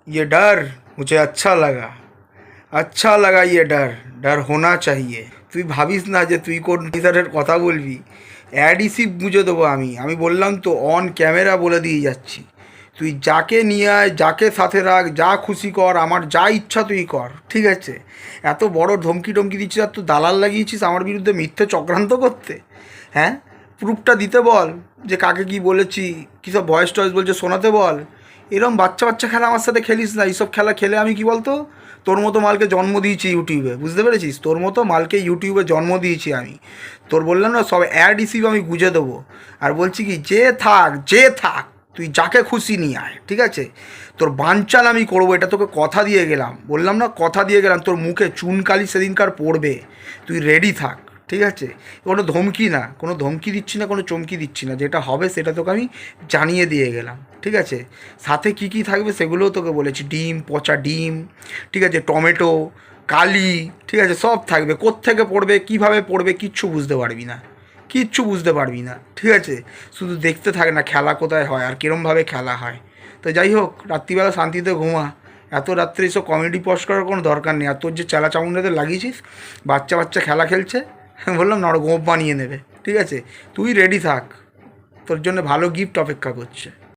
ये डर मुझे अच्छा लगा ये डर डर होना चाहिए। তুই ভাবিস না যে তুই কোন টিচারের কথা বলবি, অ্যাডিসিভ বুঝে দেবো আমি বললাম তো অন ক্যামেরা বলে দিয়ে যাচ্ছি। তুই যাকে নিয়ে আয়, যাকে সাথে রাখ, যা খুশি কর, আমার যা ইচ্ছা তুই কর, ঠিক আছে? এত বড় ধমকি টমকি দিচ্ছিস আর তুই দালাল লাগিয়েছিস আমার বিরুদ্ধে মিথ্যে চক্রান্ত করতে। হ্যাঁ, প্রুফটা দিতে বল যে কাকে কি বলেছি, কী সব ভয়েস টয়েস বলছে শোনাতে বল। এরম বাচ্চা বাচ্চা খেলা আমার সাথে খেলিস না। এইসব খেলা খেলে আমি কি বলতো, তোর মতো মালকে জন্ম দিয়েছি ইউটিউবে, বুঝতে পেরেছিস? তোর মতো মালকে ইউটিউবে জন্ম দিয়েছি আমি। তোর বললাম না সব অ্যাড রিসিভ আমি গুঁজে দেবো। আর বলছি কি, যে থাক তুই যাকে খুশি নিয়ে আয়, ঠিক আছে? তোর বানচাল আমি করবো, এটা তোকে কথা দিয়ে গেলাম। বললাম না, কথা দিয়ে গেলাম। তোর মুখে চুনকালি সেদিনকার পড়বে, তুই রেডি থাক, ঠিক আছে? কোনো ধমকি না, কোনো ধমকি দিচ্ছি না, কোনো চমকি দিচ্ছি না। যেটা হবে সেটা তোকে আমি জানিয়ে দিয়ে গেলাম, ঠিক আছে? সাথে কী কী থাকবে সেগুলোও তোকে বলেছি। ডিম, পচা ডিম, ঠিক আছে, টমেটো, কালি, ঠিক আছে, সব থাকবে। কোত্থেকে পড়বে, কীভাবে পড়বে, কিচ্ছু বুঝতে পারবি না, কিচ্ছু বুঝতে পারবি না, ঠিক আছে? শুধু দেখতে থাক না খেলা কোথায় হয় আর কীরমভাবে খেলা হয়। তো যাই হোক, রাত্রিবেলা শান্তিতে ঘুমা। এত রাত্রে এসব কমেডি পোস্ট করার কোনো দরকার নেই। আর তোর যে চেলা চামুন্ডাদের লাগিয়েছিস, বাচ্চা বাচ্চা খেলা খেলছে, বললাম না, ওরা গোপ বানিয়ে নেবে, ঠিক আছে? তুই রেডি থাক, তোর জন্য ভালো গিফট অপেক্ষা করছে।